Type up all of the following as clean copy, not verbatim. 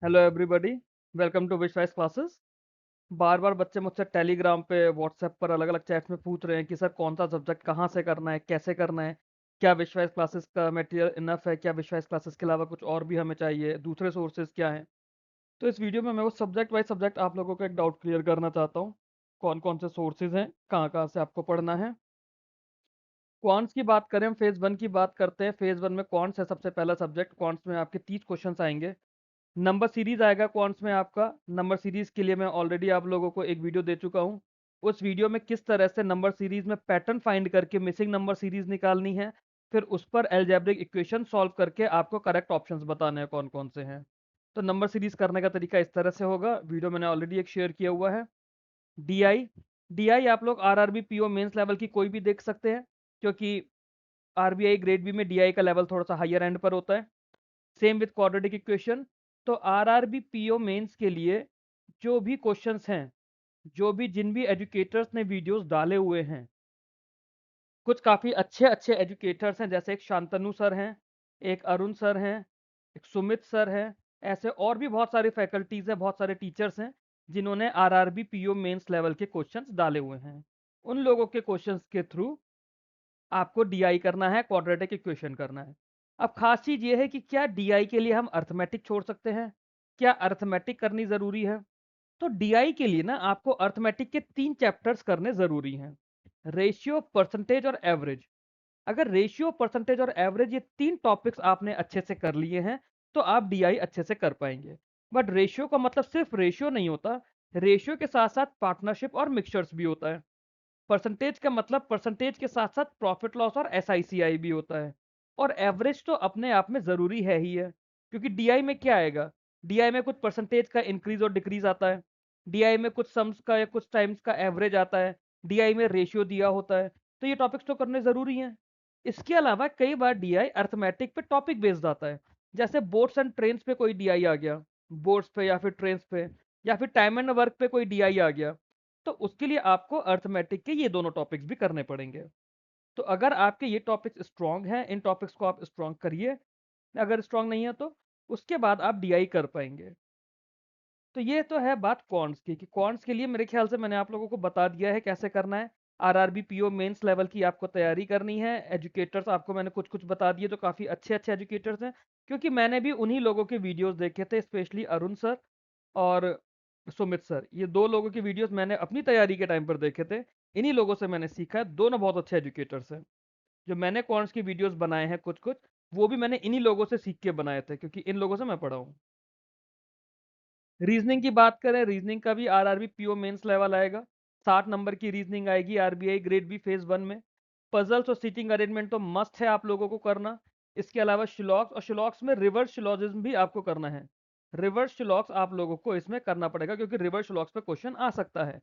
Hello everybody, welcome to विश्वास classes. बार बार बच्चे मुझसे टेलीग्राम पे व्हाट्सएप पर अलग अलग चैट्स में पूछ रहे हैं कि सर कौन सा सब्जेक्ट कहाँ से करना है, कैसे करना है, क्या विश्वास क्लासेस का मटेरियल इनफ है, क्या विश्वास क्लासेस के अलावा कुछ और भी हमें चाहिए, दूसरे सोर्सेज क्या हैं। तो इस वीडियो में मैं वो सब्जेक्ट वाइज सब्जेक्ट आप लोगों का एक डाउट क्लियर करना चाहता हूँ। कौन कौन से सोर्सेज हैं, कहाँ कहाँ से आपको पढ़ना है। क्वांट्स की बात करें, हम फेज़ 1 की बात करते हैं। फेज़ 1 में क्वांट्स है सबसे पहला सब्जेक्ट। क्वांट्स में आपके 30 क्वेश्चंस आएंगे। नंबर सीरीज आएगा क्वांट्स में आपका। नंबर सीरीज के लिए मैं ऑलरेडी आप लोगों को एक वीडियो दे चुका हूँ। उस वीडियो में किस तरह से नंबर सीरीज में पैटर्न फाइंड करके मिसिंग नंबर सीरीज निकालनी है, फिर उस पर अलजेब्रिक इक्वेशन सॉल्व करके आपको करेक्ट ऑप्शंस बताने हैं कौन कौन से हैं। तो नंबर सीरीज करने का तरीका इस तरह से होगा, वीडियो मैंने ऑलरेडी एक शेयर किया हुआ है। डीआई डीआई आप लोग आरआरबी पीओ मेंस लेवल की कोई भी देख सकते हैं, क्योंकि आरबीआई ग्रेड बी में डीआई का लेवल थोड़ा सा हायर एंड पर होता है। Same with quadratic equation. तो आरआरबी पीओ मेंस के लिए जो भी क्वेश्चंस हैं, जो भी जिन भी एजुकेटर्स ने वीडियोस डाले हुए हैं, कुछ काफ़ी अच्छे अच्छे एजुकेटर्स हैं, जैसे एक शांतनु सर हैं, एक अरुण सर हैं, एक सुमित सर हैं। ऐसे और भी बहुत सारी फैकल्टीज़ हैं, बहुत सारे टीचर्स हैं जिन्होंने आरआरबी पीओ मेंस लेवल के क्वेश्चंस डाले हुए हैं। उन लोगों के क्वेश्चंस के थ्रू आपको डीआई करना है, क्वाड्रेटिक इक्वेशन करना है। अब खास चीज ये है कि क्या डीआई के लिए हम अर्थमेटिक छोड़ सकते हैं, क्या अर्थमेटिक करनी जरूरी है। तो डीआई के लिए ना आपको अर्थमेटिक के 3 चैप्टर्स करने जरूरी हैं। रेशियो, परसेंटेज और एवरेज। अगर रेशियो, परसेंटेज और एवरेज ये 3 टॉपिक्स आपने अच्छे से कर लिए हैं, तो आप डीआई अच्छे से कर पाएंगे। बट रेशियो का मतलब सिर्फ रेशियो नहीं होता, रेशियो के साथ साथ पार्टनरशिप और मिक्सचर्स भी होता है। परसेंटेज का मतलब परसेंटेज के साथ साथ प्रॉफिट लॉस और एसआईसीआई भी होता है। और एवरेज तो अपने आप में ज़रूरी है ही है, क्योंकि डीआई में क्या आएगा, डीआई में कुछ परसेंटेज का इंक्रीज और डिक्रीज आता है, डीआई में कुछ सम्स का या कुछ टाइम्स का एवरेज आता है, डीआई में रेशियो दिया होता है। तो ये टॉपिक्स तो करने ज़रूरी हैं। इसके अलावा कई बार डीआई अर्थमेटिक पे टॉपिक बेस्ड आता है। जैसे बोट्स एंड ट्रेन्स पे कोई डीआई आ गया, बोट्स पे या फिर ट्रेन्स पे, या फिर टाइम एंड वर्क पे कोई डीआई आ गया, तो उसके लिए आपको अर्थमेटिक के ये दोनों टॉपिक्स भी करने पड़ेंगे। तो अगर आपके ये टॉपिक्स स्ट्रांग हैं, इन टॉपिक्स को आप स्ट्रांग करिए। अगर स्ट्रांग नहीं है तो उसके बाद आप डीआई कर पाएंगे। तो ये तो है बात कॉन्ट्स की, कि कॉन्ट्स के लिए मेरे ख्याल से मैंने आप लोगों को बता दिया है कैसे करना है। आरआरबी पीओ मेंस लेवल की आपको तैयारी करनी है। एजुकेटर्स आपको मैंने कुछ कुछ बता दिए जो काफ़ी अच्छे अच्छे एजुकेटर्स हैं, क्योंकि मैंने भी उन्हीं लोगों के वीडियोस देखे थे, स्पेशली अरुण सर और सुमित सर। ये दो लोगों की वीडियोस मैंने अपनी तैयारी के टाइम पर देखे थे। इन्हीं लोगों से मैंने सीखा है। दोनों बहुत अच्छे एजुकेटर्स हैं। जो मैंने कॉन्ट्स की वीडियोस बनाए हैं कुछ कुछ, वो भी मैंने इन्हीं लोगों से सीख के बनाए थे, क्योंकि इन लोगों से मैं पढ़ा हूँ। रीजनिंग की बात करें, रीजनिंग का भी आरआरबी पीओ मेंस लेवल आएगा। 60 नंबर की रीजनिंग आएगी आरबीआई ग्रेड बी फेज 1 में। पजल्स और सीटिंग अरेंजमेंट तो मस्ट है आप लोगों को करना। इसके अलावा शिलॉक्स, और शिलॉक्स में रिवर्स शिलॉजिज्म भी आपको करना है। रिवर्स शिलॉक्स आप लोगों को इसमें करना पड़ेगा, क्योंकि रिवर्स शिलॉक्स पे क्वेश्चन आ सकता है।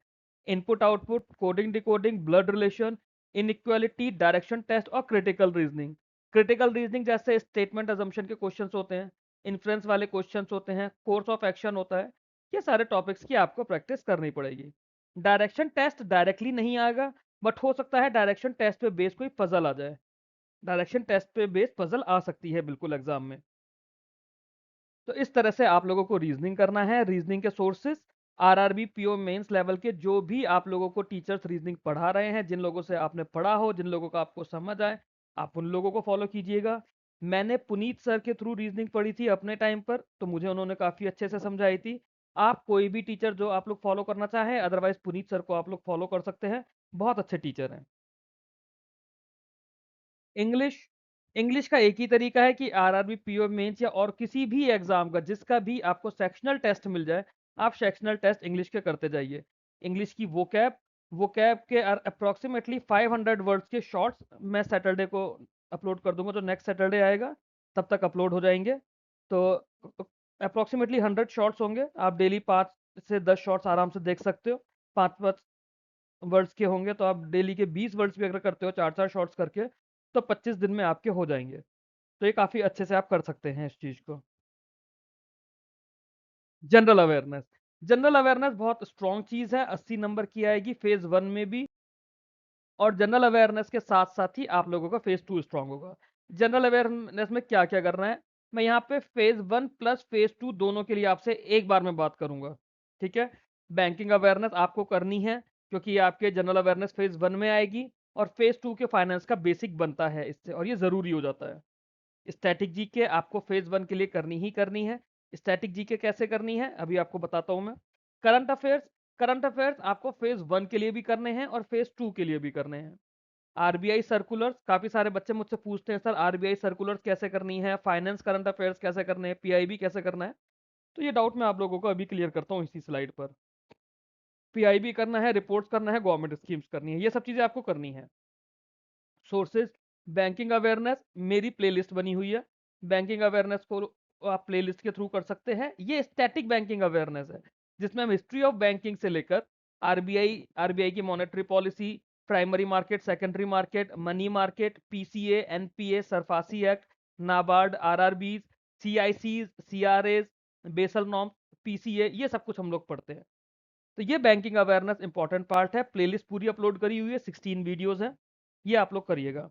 Input output, coding decoding, blood relation, inequality, direction test और क्रिटिकल रीजनिंग। क्रिटिकल रीजनिंग जैसे स्टेटमेंट अजम्पशन के क्वेश्चंस होते हैं, इन्फ्लुएंस वाले क्वेश्चंस होते हैं, कोर्स ऑफ एक्शन होता है। ये सारे टॉपिक्स की आपको प्रैक्टिस करनी पड़ेगी। डायरेक्शन टेस्ट डायरेक्टली नहीं आएगा, बट हो सकता है डायरेक्शन टेस्ट पे बेस कोई पजल आ जाए। डायरेक्शन टेस्ट पे बेस पजल आ सकती है बिल्कुल एग्जाम में। तो इस तरह से आप लोगों को रीजनिंग करना है। रीजनिंग के sources RRB PO mains level के जो भी आप लोगों को टीचर्स रीजनिंग पढ़ा रहे हैं, जिन लोगों से आपने पढ़ा हो, जिन लोगों का आपको समझ आए, आप उन लोगों को फॉलो कीजिएगा। मैंने पुनीत सर के थ्रू रीजनिंग पढ़ी थी अपने टाइम पर, तो मुझे उन्होंने काफ़ी अच्छे से समझाई थी। आप कोई भी टीचर जो आप लोग फॉलो करना चाहें, अदरवाइज पुनीत सर को आप लोग फॉलो कर सकते हैं। बहुत अच्छे टीचर हैं। इंग्लिश इंग्लिश का एक ही तरीका है कि आरआरबी पीओ मेंस या और किसी भी एग्जाम का जिसका भी आपको सेक्शनल टेस्ट मिल जाए, आप सेक्शनल टेस्ट इंग्लिश के करते जाइए। इंग्लिश की वोकैब के अप्रोक्सीमेटली 500 वर्ड्स के शॉर्ट्स मैं सैटरडे को अपलोड कर दूंगा, जो नेक्स्ट सैटरडे आएगा तब तक अपलोड हो जाएंगे। तो अप्रोक्सीमेटली 100 शॉर्ट्स होंगे, आप डेली 5 से 10 शॉर्ट्स आराम से देख सकते हो। 5 वर्ड्स के होंगे, तो आप डेली के 20 वर्ड्स भी अगर करते हो 4-4 शॉर्ट्स करके, तो 25 दिन में आपके हो जाएंगे। तो ये काफ़ी अच्छे से आप कर सकते हैं इस चीज़ को। जनरल अवेयरनेस जनरल अवेयरनेस बहुत स्ट्रॉन्ग चीज़ है। 80 नंबर की आएगी फेज़ 1 में भी, और जनरल अवेयरनेस के साथ साथ ही आप लोगों का फेज़ 2 स्ट्रॉन्ग होगा। जनरल अवेयरनेस में क्या क्या करना है, मैं यहाँ पे फेज 1 प्लस फेज 2 दोनों के लिए आपसे एक बार में बात करूंगा। ठीक है, बैंकिंग अवेयरनेस आपको करनी है क्योंकि ये आपके जनरल अवेयरनेस फेज 1 में आएगी और फेज 2 के फाइनेंस का बेसिक बनता है इससे, और ये जरूरी हो जाता है। स्टैटिक जीके आपको फेज 1 के लिए करनी ही करनी है। स्टैटिक जीके कैसे करनी है अभी आपको बताता हूं मैं। करंट अफेयर्स आपको फेज 1 के लिए भी करने हैं और फेज 2 के लिए भी करने हैं। आरबीआई सर्कुलर्स, काफी सारे बच्चे मुझसे पूछते हैं सर आरबीआई सर्कुलर्स कैसे करनी है, फाइनेंस करंट अफेयर्स कैसे करने हैं, पीआईबी कैसे करना है। तो ये डाउट मैं आप लोगों को अभी क्लियर करता हूँ इसी स्लाइड पर। पीआईबी करना है, रिपोर्ट्स करना है, गवर्नमेंट स्कीम्स करनी है, ये सब चीजें आपको करनी है। सोर्सेज, बैंकिंग अवेयरनेस मेरी प्लेलिस्ट बनी हुई है। बैंकिंग अवेयरनेस को आप प्लेलिस्ट के थ्रू कर सकते हैं। ये स्टैटिक बैंकिंग अवेयरनेस है जिसमें हम हिस्ट्री ऑफ बैंकिंग से लेकर आरबीआई की monetary policy, primary market, secondary market, money market, PCA, NPA, SARFAESI act, NABARD, RRBs, सीआईसीज, सीआरएज, बेसल नॉर्म्स, पीसीए, ये सब कुछ हम लोग पढ़ते हैं। तो ये बैंकिंग अवेयरनेस इंपॉर्टेंट पार्ट है। प्लेलिस्ट पूरी अपलोड करी हुई है, 16 वीडियोस हैं, ये आप लोग करिएगा।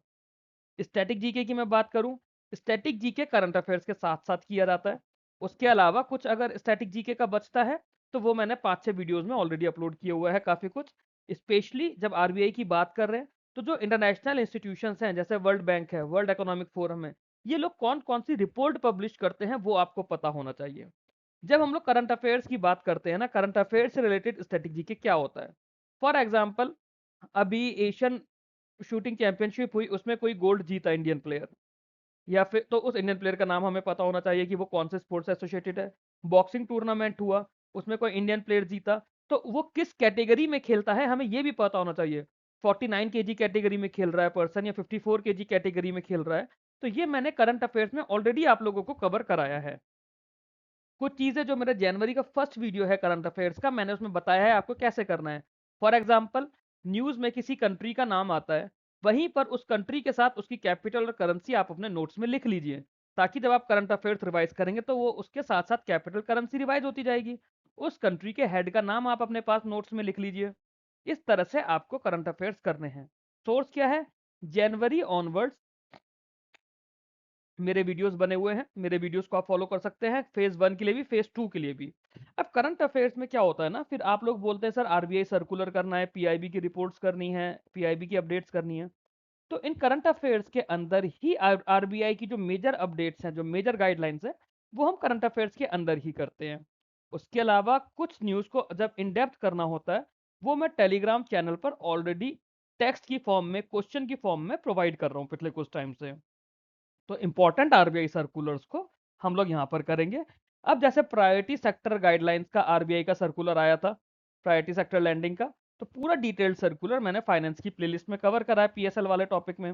स्टैटिक जीके की मैं बात करूं, स्टैटिक जीके करंट अफेयर्स के साथ साथ किया जाता है। उसके अलावा कुछ अगर स्टैटिक जीके का बचता है तो वो मैंने 5-6 वीडियोस में ऑलरेडी अपलोड किया हुआ है काफी कुछ। स्पेशली जब आरबीआई की बात कर रहे हैं तो जो इंटरनेशनल इंस्टीट्यूशंस हैं जैसे वर्ल्ड बैंक है, वर्ल्ड इकोनॉमिक फोरम है, ये लोग कौन कौन सी रिपोर्ट पब्लिश करते हैं वो आपको पता होना चाहिए। जब हम लोग करंट अफेयर्स की बात करते हैं ना, करंट अफेयर्स से रिलेटेड स्टैटिक जीके क्या होता है। फॉर एग्जाम्पल, अभी एशियन शूटिंग चैंपियनशिप हुई, उसमें कोई गोल्ड जीता इंडियन प्लेयर, या फिर तो उस इंडियन प्लेयर का नाम हमें पता होना चाहिए कि वो कौन से स्पोर्ट्स से एसोसिएटेड है। बॉक्सिंग टूर्नामेंट हुआ, उसमें कोई इंडियन प्लेयर जीता, तो वो किस कैटेगरी में खेलता है हमें ये भी पता होना चाहिए। 49 केजी कैटेगरी में खेल रहा है पर्सन या 54 केजी कैटेगरी में खेल रहा है। तो ये मैंने करंट अफेयर्स में ऑलरेडी आप लोगों को कवर कराया है। कुछ चीजें जो मेरे जनवरी का फर्स्ट वीडियो है करंट अफेयर्स का, मैंने उसमें बताया है आपको कैसे करना है। फॉर एग्जाम्पल, न्यूज में किसी कंट्री का नाम आता है, वहीं पर उस कंट्री के साथ उसकी कैपिटल और करेंसी आप अपने नोट्स में लिख लीजिए, ताकि जब आप करंट अफेयर्स रिवाइज करेंगे तो वो उसके साथ साथ कैपिटल करेंसी रिवाइज होती जाएगी। उस कंट्री के हेड का नाम आप अपने पास नोट्स में लिख लीजिए। इस तरह से आपको करंट अफेयर्स करने हैं। सोर्स क्या है, जनवरी ऑनवर्ड्स मेरे वीडियोस बने हुए हैं, मेरे वीडियोस को आप फॉलो कर सकते हैं, फेज 1 के लिए भी, फेज 2 के लिए भी। अब करंट अफेयर्स में क्या होता है ना, फिर आप लोग बोलते हैं सर आरबीआई सर्कुलर करना है, पीआईबी की रिपोर्ट्स करनी है, पीआईबी की अपडेट्स करनी है। तो इन करंट अफेयर्स के अंदर ही आरबीआई की जो मेजर अपडेट्स हैं, जो मेजर गाइडलाइंस है, वो हम करंट अफेयर्स के अंदर ही करते हैं। उसके अलावा कुछ न्यूज को जब इन डेप्थ करना होता है, वो मैं टेलीग्राम चैनल पर ऑलरेडी टेक्स्ट की फॉर्म में, क्वेश्चन की फॉर्म में प्रोवाइड कर रहा हूँ पिछले कुछ टाइम से। तो इंपॉर्टेंट आरबीआई सर्कुलर्स को हम लोग यहाँ पर करेंगे। अब जैसे प्रायोरिटी सेक्टर गाइडलाइंस का आरबीआई का सर्कुलर आया था, प्रायोरिटी सेक्टर लैंडिंग का, तो पूरा डिटेल्ड सर्कुलर मैंने फाइनेंस की प्लेलिस्ट में कवर करा है पीएसएल वाले टॉपिक में।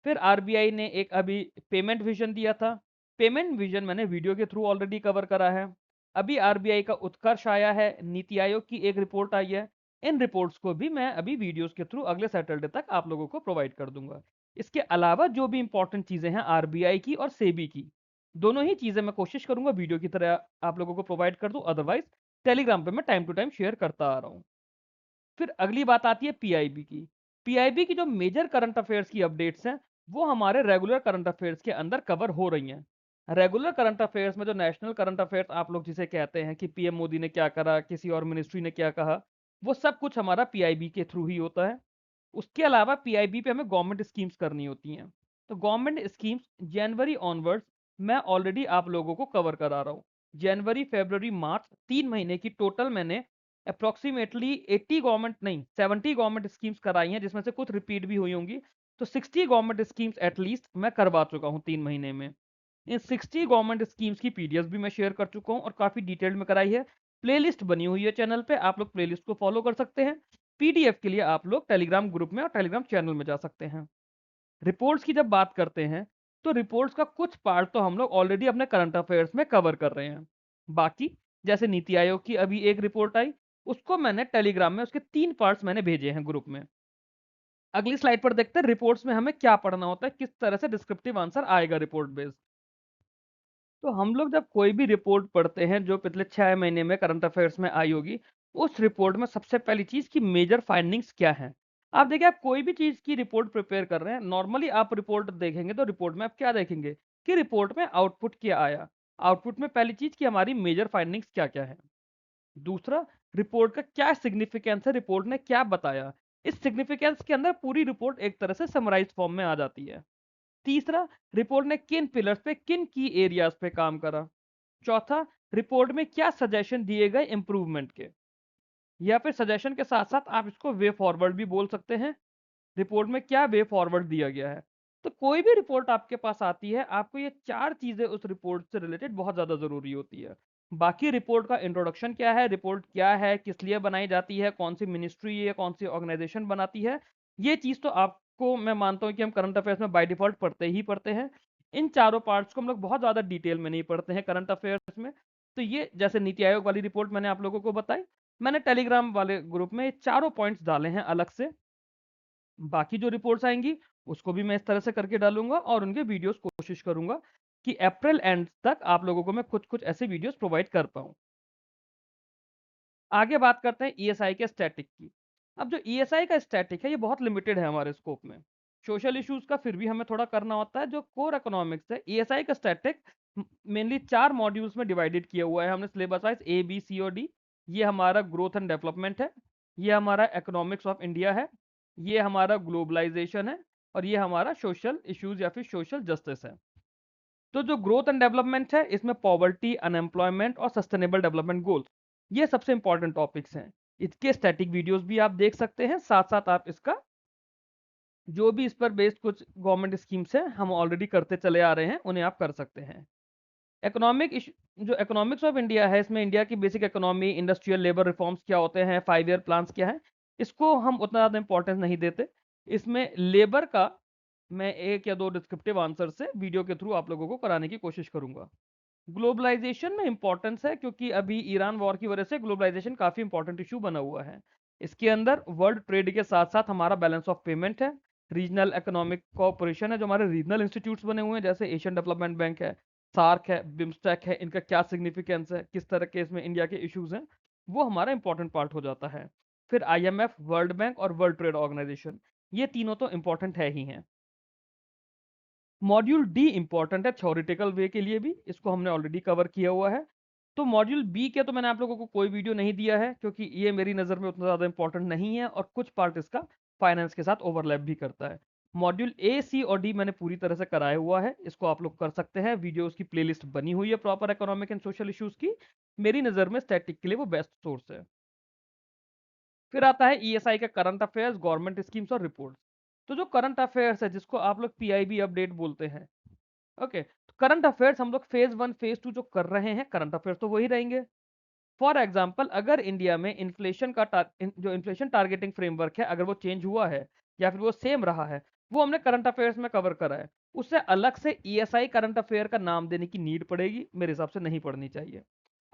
फिर आरबीआई ने एक अभी पेमेंट विजन दिया था, पेमेंट विजन मैंने वीडियो के थ्रू ऑलरेडी कवर करा है। अभी आरबीआई का उत्कर्ष आया है, नीति आयोग की एक रिपोर्ट आई है, इन रिपोर्ट्स को भी मैं अभी वीडियोस के थ्रू अगले सैटरडे तक आप लोगों को प्रोवाइड कर दूंगा। इसके अलावा जो भी इंपॉर्टेंट चीजें हैं आरबीआई की और सेबी की, दोनों ही चीजें मैं कोशिश करूंगा वीडियो की तरह आप लोगों को प्रोवाइड कर दूं, अदरवाइज टेलीग्राम पे मैं टाइम टू टाइम शेयर करता आ रहा हूं। फिर अगली बात आती है पीआईबी की। पीआईबी की जो मेजर करंट अफेयर्स की अपडेट्स हैं, वो हमारे रेगुलर करंट अफेयर्स के अंदर कवर हो रही हैं। रेगुलर करंट अफेयर्स में जो नेशनल करंट अफेयर्स आप लोग जिसे कहते हैं कि पीएम मोदी ने क्या करा, किसी और मिनिस्ट्री ने क्या कहा, वो सब कुछ हमारा पीआईबी के थ्रू ही होता है। उसके अलावा पीआईबी पे हमें गवर्नमेंट स्कीम्स करनी होती हैं। तो गवर्नमेंट स्कीम्स जनवरी ऑनवर्ड्स मैं ऑलरेडी आप लोगों को कवर करा रहा हूँ। जनवरी, फरवरी, मार्च 3 महीने की टोटल मैंने अप्रोक्सीमेटली 80 गवर्नमेंट नहीं 70 गवर्नमेंट स्कीम्स कराई हैं, जिसमें से कुछ रिपीट भी हुई होंगी। तो 60 गवर्नमेंट स्कीम्स एटलीस्ट मैं करवा चुका हूँ 3 महीने में। इन 60 गवर्नमेंट स्कीम्स की पीडीएफ भी मैं शेयर कर चुका हूँ और काफी डिटेल्ड में कराई है। प्लेलिस्ट बनी हुई है चैनल पे, आप लोग प्लेलिस्ट को फॉलो कर सकते हैं। पीडीएफ के लिए आप लोग टेलीग्राम ग्रुप में और टेलीग्राम चैनल में जा सकते हैं। रिपोर्ट्स की जब बात करते हैं, तो रिपोर्ट्स का कुछ पार्ट तो हम लोग ऑलरेडी अपने करंट अफेयर्स में कवर कर रहे हैं। बाकी जैसे नीति आयोग की अभी एक रिपोर्ट आई, उसको मैंने टेलीग्राम में, उसके 3 पार्ट्स मैंने भेजे हैं ग्रुप में। अगली स्लाइड पर देखते हैं रिपोर्ट्स में हमें क्या पढ़ना होता है, किस तरह से डिस्क्रिप्टिव आंसर आएगा रिपोर्ट बेस्ड। तो हम लोग जब कोई भी रिपोर्ट पढ़ते हैं जो पिछले 6 महीने में करंट अफेयर्स में आई होगी, उस रिपोर्ट में सबसे पहली चीज की मेजर फाइंडिंग्स क्या है। आप देखिए, आप कोई भी चीज की रिपोर्ट प्रिपेयर कर रहे हैं, नॉर्मली आप रिपोर्ट देखेंगे तो रिपोर्ट में आप क्या देखेंगे, कि रिपोर्ट में आउटपुट क्या आया। आउटपुट में पहली चीज कि हमारी मेजर फाइंडिंग्स क्या क्या है। दूसरा, रिपोर्ट का क्या सिग्निफिकेंस है, रिपोर्ट ने क्या बताया। इस सिग्निफिकेंस के अंदर पूरी रिपोर्ट एक तरह से समराइज फॉर्म में आ जाती है। तीसरा, रिपोर्ट ने किन पिलर्स पे, किन की एरियाज पे काम करा। चौथा, रिपोर्ट में क्या सजेशन दिए गए इंप्रूवमेंट के, या फिर सजेशन के साथ साथ आप इसको वे फॉरवर्ड भी बोल सकते हैं। रिपोर्ट में क्या वे फॉरवर्ड दिया गया है। तो कोई भी रिपोर्ट आपके पास आती है, आपको ये चार चीजें उस रिपोर्ट से रिलेटेड बहुत ज्यादा जरूरी होती है। बाकी रिपोर्ट का इंट्रोडक्शन क्या है, रिपोर्ट क्या है, किस लिए बनाई जाती है, कौन सी मिनिस्ट्री या कौन सी ऑर्गेनाइजेशन बनाती है, ये चीज तो आपको मैं मानता हूँ कि हम करंट अफेयर्स में बाय डिफॉल्ट पढ़ते ही पढ़ते हैं। इन चारों पार्ट्स को हम लोग बहुत ज्यादा डिटेल में नहीं पढ़ते हैं करंट अफेयर्स में। तो ये जैसे नीति आयोग वाली रिपोर्ट मैंने आप लोगों को बताई, मैंने टेलीग्राम वाले ग्रुप में ये चारों पॉइंट्स डाले हैं अलग से। बाकी जो रिपोर्ट्स आएंगी उसको भी मैं इस तरह से करके डालूंगा और उनके वीडियोस कोशिश करूंगा कि अप्रैल एंड तक आप लोगों को मैं कुछ कुछ ऐसे वीडियोस प्रोवाइड कर पाऊं। आगे बात करते हैं ईएसआई के स्टैटिक की। अब जो ईएसआई का स्टैटिक है ये बहुत लिमिटेड है हमारे स्कोप में। सोशल इश्यूज का फिर भी हमें थोड़ा करना होता है। जो कोर इकोनॉमिक्स है, ईएसआई का स्टैटिक मेनली 4 मॉड्यूल्स में डिवाइडेड किया हुआ है हमने syllabus wise, A B C और डी। ये हमारा ग्रोथ एंड डेवलपमेंट है, ये हमारा इकोनॉमिक्स ऑफ इंडिया है, ये हमारा ग्लोबलाइजेशन है, और ये हमारा सोशल इश्यूज या फिर सोशल जस्टिस है। तो जो ग्रोथ एंड डेवलपमेंट है इसमें पॉवर्टी, अनएम्प्लॉयमेंट और सस्टेनेबल डेवलपमेंट गोल्स, ये सबसे इंपॉर्टेंट टॉपिक्स हैं। इसके स्टैटिक वीडियोस भी आप देख सकते हैं, साथ साथ आप इसका जो भी इस पर बेस्ड कुछ गवर्नमेंट स्कीम्स हैं हम ऑलरेडी करते चले आ रहे हैं उन्हें आप कर सकते हैं। जो इकोनॉमिक्स ऑफ इंडिया है, इसमें इंडिया की basic economy, industrial labour reforms क्या होते हैं, 5 ईयर प्लान्स क्या है, इसको हम उतना ज़्यादा इंपॉर्टेंस नहीं देते। इसमें लेबर का मैं एक या दो डिस्क्रिप्टिव आंसर से वीडियो के थ्रू आप लोगों को कराने की कोशिश करूंगा। ग्लोबलाइजेशन में इंपॉर्टेंस है क्योंकि अभी ईरान वॉर की वजह से ग्लोबलाइजेशन काफी इंपॉर्टेंट इशू बना हुआ है। इसके अंदर वर्ल्ड ट्रेड के साथ साथ हमारा बैलेंस ऑफ पेमेंट है, रीजनल इकोनॉमिक कोऑपरेशन है, जो हमारे रीजनल इंस्टीट्यूट्स बने हुए हैं जैसे एशियन डेवलपमेंट बैंक है, सार्क है, बिम्स्टेक है, इनका क्या सिग्निफिकेंस है, किस तरह के इसमें इंडिया के इश्यूज हैं, वो हमारा इंपॉर्टेंट पार्ट हो जाता है। फिर आईएमएफ, वर्ल्ड बैंक और वर्ल्ड ट्रेड ऑर्गेनाइजेशन, ये तीनों तो इंपॉर्टेंट है ही हैं। मॉड्यूल डी इंपॉर्टेंट है थ्योरेटिकल वे के लिए भी, इसको हमने ऑलरेडी कवर किया हुआ है। तो मॉड्यूल बी के तो मैंने आप लोगों को कोई वीडियो नहीं दिया है क्योंकि ये मेरी नज़र में उतना ज़्यादा इंपॉर्टेंट नहीं है और कुछ पार्ट इसका फाइनेंस के साथ ओवरलैप भी करता है। मॉड्यूल ए, सी और डी मैंने पूरी तरह से कराया हुआ है, इसको आप लोग कर सकते हैं। वीडियो उसकी प्लेलिस्ट बनी हुई है proper economic and social issues की। मेरी नज़र में स्टैटिक के लिए वो बेस्ट सोर्स है। फिर आता है ईएसआई का करंट अफेयर्स, गवर्नमेंट स्कीम्स और रिपोर्ट्स। तो जो करंट अफेयर्स है जिसको आप लोग पीआईबी अपडेट बोलते हैं, ओके, तो करंट अफेयर्स हम लोग फेज 1 फेज 2 जो कर रहे हैं, करंट अफेयर्स तो वही रहेंगे। फॉर एग्जांपल, अगर इंडिया में इन्फ्लेशन का जो इन्फ्लेशन टारगेटिंग फ्रेमवर्क है, अगर वो चेंज हुआ है या फिर वो सेम रहा है, वो हमने करंट अफेयर्स में कवर करा है। उससे अलग से ईएसआई करंट अफेयर का नाम देने की नीड पड़ेगी, मेरे हिसाब से नहीं पड़नी चाहिए।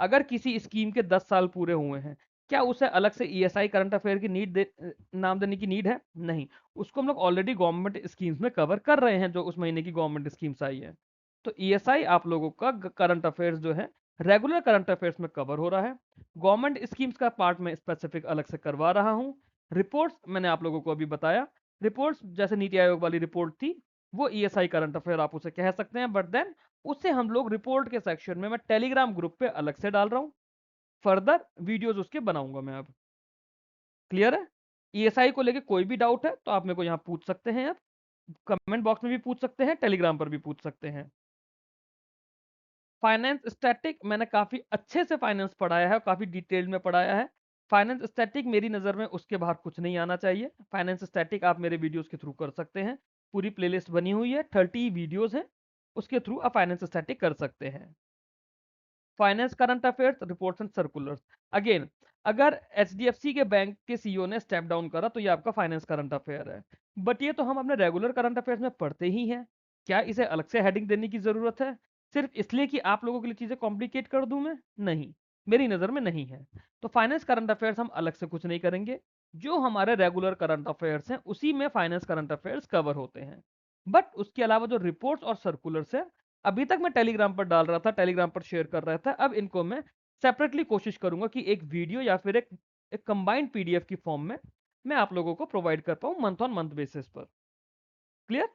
अगर किसी स्कीम के 10 साल पूरे हुए हैं, क्या उसे अलग से ईएसआई करंट अफेयर की नाम देने की नीड है? नहीं। उसको हम लोग ऑलरेडी गवर्नमेंट स्कीम्स में कवर कर रहे हैं, जो उस महीने की गवर्नमेंट स्कीम्स आई है। तो ईएसआई आप लोगों का करंट अफेयर्स जो है रेगुलर करंट अफेयर्स में कवर हो रहा है। गवर्नमेंट स्कीम्स का पार्ट में स्पेसिफिक अलग से करवा रहा हूँ। रिपोर्ट्स मैंने आप लोगों को अभी बताया। रिपोर्ट्स जैसे नीति आयोग वाली रिपोर्ट थी, वो ईएसआई करंट अफेयर आप उसे कह सकते हैं, बट देन उससे हम लोग रिपोर्ट के सेक्शन में मैं टेलीग्राम ग्रुप पे अलग से डाल रहा हूँ। फर्दर वीडियोस उसके बनाऊंगा मैं अब। क्लियर है? ईएसआई को लेके कोई भी डाउट है तो आप मेरे को यहाँ पूछ सकते हैं, आप कमेंट बॉक्स में भी पूछ सकते हैं, टेलीग्राम पर भी पूछ सकते हैं। फाइनेंस स्टैटिक मैंने काफी अच्छे से फाइनेंस पढ़ाया है और काफी डिटेल में पढ़ाया है। फाइनेंस स्टैटिक मेरी नज़र में उसके बाहर कुछ नहीं आना चाहिए। फाइनेंस स्टैटिक आप मेरे वीडियोस के थ्रू कर सकते हैं, पूरी प्लेलिस्ट बनी हुई है, 30 वीडियोस हैं, उसके थ्रू आप फाइनेंस स्टैटिक कर सकते हैं। Finance current affairs, reports and circulars, again अगर एचडीएफसी के बैंक के सीईओ ने स्टेप डाउन करा तो ये आपका फाइनेंस करंट अफेयर है। बट ये तो हम अपने रेगुलर करंट अफेयर्स में पढ़ते ही हैं, क्या इसे अलग से हेडिंग देने की जरूरत है सिर्फ इसलिए कि आप लोगों के लिए चीजें कॉम्प्लिकेट कर दूं मैं? नहीं, मेरी नजर में नहीं है। तो फाइनेंस करंट अफेयर्स हम अलग से कुछ नहीं करेंगे, जो हमारे रेगुलर करंट अफेयर्स हैं उसी में फाइनेंस करंट अफेयर्स कवर होते हैं। बट उसके अलावा जो रिपोर्ट्स और सर्कुलर्स है, अभी तक मैं टेलीग्राम पर डाल रहा था, टेलीग्राम पर शेयर कर रहा था, अब इनको मैं सेपरेटली कोशिश करूंगा कि एक वीडियो या फिर एक कंबाइंड पीडीएफ की फॉर्म में मैं आप लोगों को प्रोवाइड कर पाऊं मंथ ऑन मंथ बेसिस पर। क्लियर?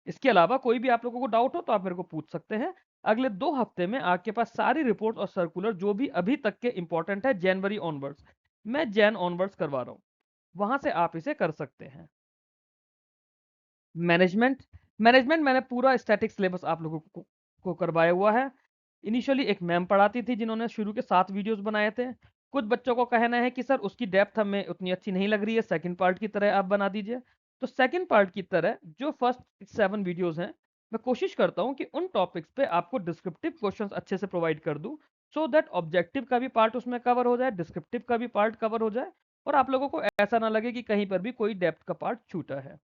इसके अलावा कोई भी आप लोगों को डाउट हो तो आप मेरे को पूछ सकते हैं। अगले 2 हफ्ते में आपके पास सारी रिपोर्ट और सर्कुलर जो भी अभी तक के इंपॉर्टेंट है जनवरी ऑनवर्ड्स, मैं जैन ऑनवर्ड्स करवा रहा हूँ। वहाँ से आप इसे कर सकते हैं। मैनेजमेंट मैनेजमेंट मैंने पूरा स्टैटिक सिलेबस आप लोगों को करवाया हुआ है। इनिशियली एक मैम पढ़ाती थी जिन्होंने शुरू के 7 वीडियोस बनाए थे। कुछ बच्चों को कहना है कि सर उसकी डेप्थ हमें उतनी अच्छी नहीं लग रही है, सेकंड पार्ट की तरह आप बना दीजिए। तो सेकंड पार्ट की तरह जो फर्स्ट 7 वीडियोस हैं, मैं कोशिश करता हूँ कि उन टॉपिक्स पे आपको डिस्क्रिप्टिव क्वेश्चंस अच्छे से प्रोवाइड कर दूँ, सो दैट ऑब्जेक्टिव का भी पार्ट उसमें कवर हो जाए, डिस्क्रिप्टिव का भी पार्ट कवर हो जाए और आप लोगों को ऐसा ना लगे कि कहीं पर भी कोई डेप्थ का पार्ट छूटा है।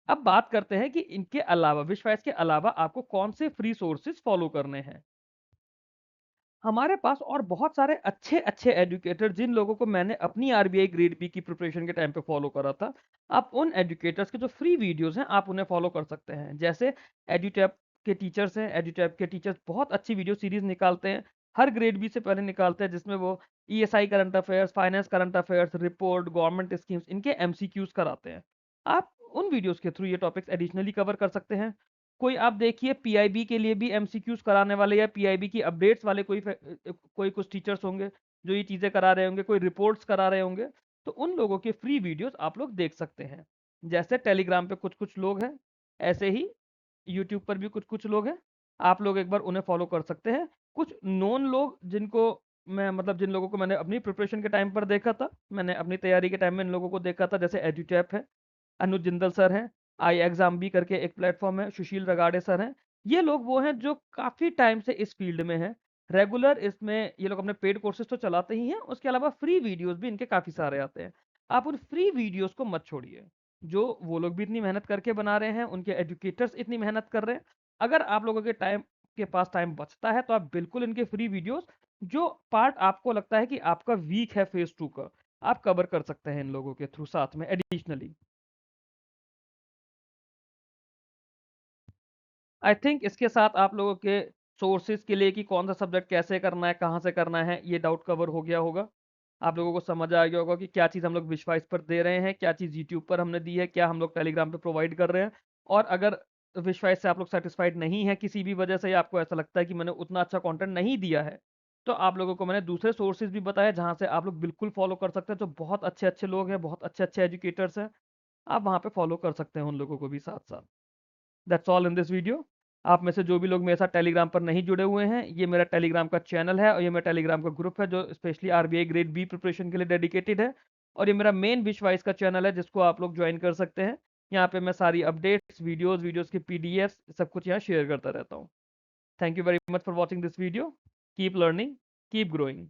अब बात करते हैं कि इनके अलावा विश्वास के अलावा आपको कौन से फ्री सोर्सेज फॉलो करने हैं। हमारे पास और बहुत सारे अच्छे-अच्छे एजुकेटर जिन लोगों को मैंने अपनी आरबीआई ग्रेड बी की प्रिपरेशन के टाइम पे फॉलो करा था, आप उन एजुकेटर्स के जो फ्री वीडियोज़ हैं, आप उन्हें फॉलो कर सकते हैं। जैसे एडुटैप के टीचर्स हैं, एडुटैप के टीचर्स बहुत अच्छी वीडियो सीरीज़ निकालते हैं, हर ग्रेड बी से पहले निकालते हैं जिसमें वो ESI current affairs, finance current affairs, report, government schemes इनके एमसीक्यूज़ कराते हैं। आप उन वीडियोज़ के थ्रू ये टॉपिक्स एडिशनली कवर कर सकते हैं। कोई आप देखिए पीआईबी के लिए भी एमसीक्यूज कराने वाले या पीआईबी की अपडेट्स वाले कोई कुछ टीचर्स होंगे जो ये चीज़ें करा रहे होंगे, कोई रिपोर्ट्स करा रहे होंगे, तो उन लोगों के फ्री वीडियोस आप लोग देख सकते हैं। जैसे टेलीग्राम पे कुछ-कुछ लोग हैं, ऐसे ही यूट्यूब पर भी कुछ-कुछ लोग हैं, आप लोग एक बार उन्हें फॉलो कर सकते हैं। कुछ नोन लोग जिनको मैं मतलब जिन लोगों को मैंने अपनी प्रिपरेशन के टाइम पर देखा था, मैंने अपनी तैयारी के टाइम में इन लोगों को देखा था जैसे एडुटैप है, अनुज जिंदल सर हैं, आई एग्जाम भी करके एक प्लेटफॉर्म है, सुशील रगाड़े सर हैं। ये लोग वो हैं जो काफ़ी टाइम से इस फील्ड में हैं। रेगुलर इसमें ये लोग अपने पेड कोर्सेज़ तो चलाते ही हैं, उसके अलावा फ्री वीडियोज़ भी इनके काफ़ी सारे आते हैं। आप उन फ्री वीडियोज़ को मत छोड़िए। जो वो लोग भी इतनी मेहनत करके बना रहे हैं, उनके एजुकेटर्स इतनी मेहनत कर रहे हैं। अगर आप लोगों के पास टाइम बचता है, तो आप बिल्कुल इनके फ्री वीडियोज़ जो पार्ट आपको लगता है कि आपका वीक है फेज़ 2 का, आप कवर कर सकते हैं इन लोगों के थ्रू साथ में एडिशनली। आई थिंक इसके साथ आप लोगों के सोर्सेज के लिए कि कौन सा सब्जेक्ट कैसे करना है, कहाँ से करना है, ये डाउट कवर हो गया होगा। आप लोगों को समझ आ गया होगा कि क्या चीज़ हम लोग विश्वास पर दे रहे हैं, क्या चीज़ यूट्यूब पर हमने दी है, क्या हम लोग टेलीग्राम पे प्रोवाइड कर रहे हैं। और अगर विश्वास से आप लोग सैटिस्फाइड नहीं है किसी भी वजह से या आपको ऐसा लगता है कि मैंने उतना अच्छा कंटेंट नहीं दिया है, तो आप लोगों को मैंने दूसरे सोर्सेज भी बताए जहाँ से आप लोग बिल्कुल फॉलो कर सकते हैं, जो बहुत अच्छे-अच्छे लोग हैं, बहुत अच्छे-अच्छे एजुकेटर्स हैं। आप वहाँ पे फॉलो कर सकते हैं उन लोगों को भी साथ-साथ। That's all in this video. आप में से जो भी लोग मेरे साथ टेलीग्राम पर नहीं जुड़े हुए हैं, ये मेरा टेलीग्राम का चैनल है और ये मेरा टेलीग्राम का ग्रुप है जो specially RBI grade B preparation के लिए डेडिकेटेड है। और ये मेरा मेन विशवाइस का चैनल है जिसको आप लोग ज्वाइन कर सकते हैं। यहाँ पे मैं सारी अपडेट्स, वीडियोज़ की पीडीएफ्स सब कुछ यहाँ शेयर करता रहता हूँ। Thank you very much for watching this video. Keep learning, keep growing.